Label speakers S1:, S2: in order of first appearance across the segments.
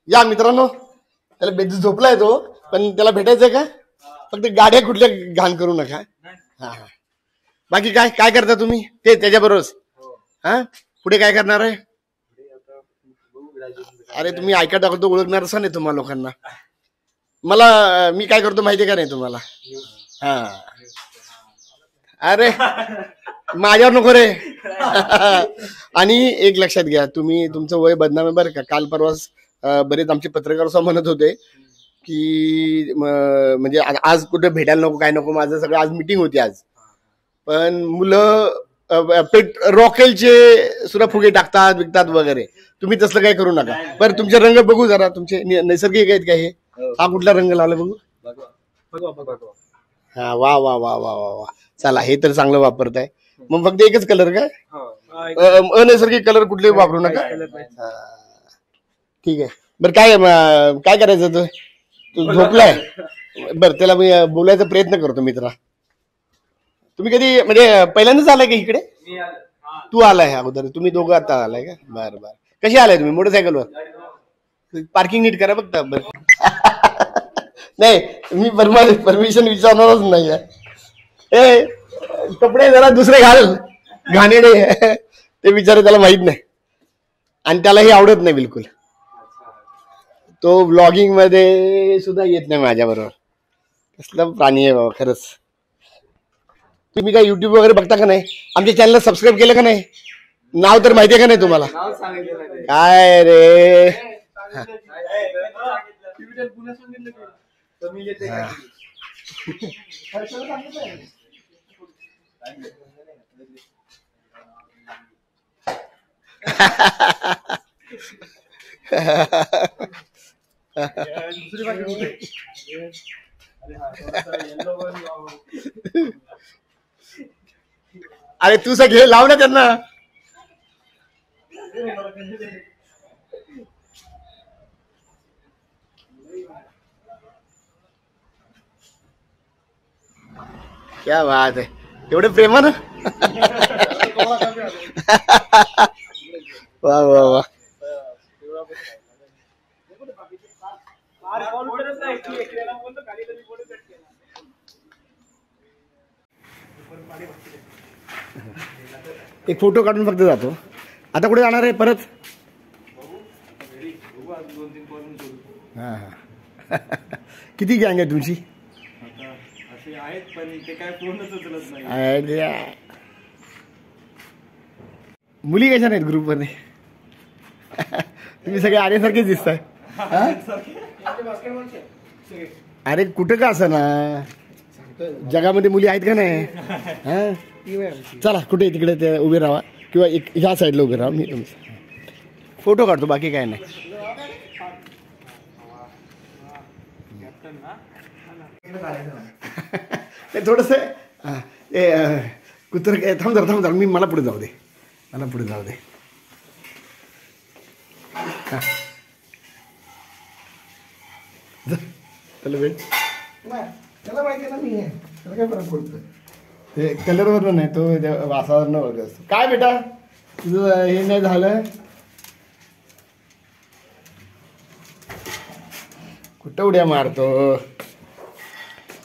S1: या मित्रांनो, त्याला बेद झोपलाय तो, पण त्याला भेटायचंय का? फक्त गाड्या कुठल्या घाण करू नका. हा हा. बाकी काय काय करता तुम्ही? ते त्याच्याबरोबर हा पुढे काय करणार आहे? अरे तुम्ही ऐका टाकतो ओळखणार असा नाही तुम्हाला लोकांना. मला मी काय करतो माहितीये का नाही तुम्हाला? हा अरे माझ्यावर नको रे. आणि एक लक्षात घ्या, तुम्ही तुमचं वय बदनाम आहे बरं का. काल परवाच बरेच आमचे पत्रकार असं म्हणत होते की म्हणजे आज कुठे भेटायला नको काय नको. माझं सगळं आज मीटिंग होती आज, पण मुलं रॉकेलचे सुद्धा फुगे टाकतात विकतात वगैरे. तुम्ही तसलं काही करू नका बरं. तुमचे रंग बघू जरा, तुमचे नैसर्गिक आहेत का हे? हा कुठला रंग लावला बघू? हा वा वा वा वा वा वा. चला हे तर चांगलं वापरताय. मग फक्त एकच कलर का? अनैसर्गिक कलर कुठले वापरू नका. ठीक आहे बरं. काय काय करायचं? तू झोपलाय बरं. त्याला मी बोलायचा प्रयत्न करतो मित्रा. तुम्ही कधी म्हणजे पहिल्यांदाच आलाय का इकडे? तू आलाय अगोदर? तुम्ही दोघं आता आलाय का? बरं बरं. कशी आलाय तुम्ही? मोटरसायकलवर? पार्किंग नीट करा बघता बरं. नाही मी परमिशन विचारणारच नाही आहे. कपडे जरा दुसरे घाल, घाणेरडे ते विचार त्याला माहित नाही आणि त्याला हे आवडत नाही बिलकुल. तो व्लॉगिंग मध्ये सुद्धा येत नाही माझ्या बरोबर. कसला प्राणी आहे बाबा खरंच. तुम्ही काय युट्यूब वगैरे बघता का नाही? आमच्या चॅनलला सबस्क्राईब केलं का नाही? नाव तर माहितीये का नाही तुम्हाला? काय रे अरे तू सग घे लाव ना त्यांना. क्या बात आहे. एवढे प्रेमानं वा वा वा. एक फोटो काढून फक्त जातो. आता कुठे जाणार आहे परत? हा हा. किती गँग आहे तुमची? मुली कशा नाहीत ग्रुप मध्ये? तुम्ही सगळे आल्यासारखेच दिसताय. अरे कुठं का असं ना, जगामध्ये मुली आहेत का नाही? हा चला कुठे तिकडे ते उभे राहा किंवा ह्या साईडला उभे राहा. मी तुमचा फोटो काढतो, बाकी काय नाही. थोडस कुत्र थांब जरा मी मला पुढे जाऊ दे. त्याला वेळ त्याला माहिती ना मी त्याला काय फरक पडतो. ते कलरवर नाही, तो वासावर न वगैरे असतो. काय बेटा तुझं हे नाही झालं? कुठं उड्या मारतो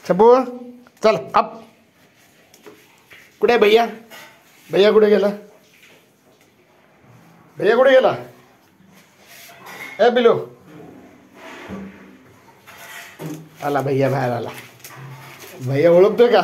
S1: छबू? चल अप. कुठे भैया? भैया कुठे गेला? ए बिलो आला भैया, बाहेर आला. भैया ओळखतोय का?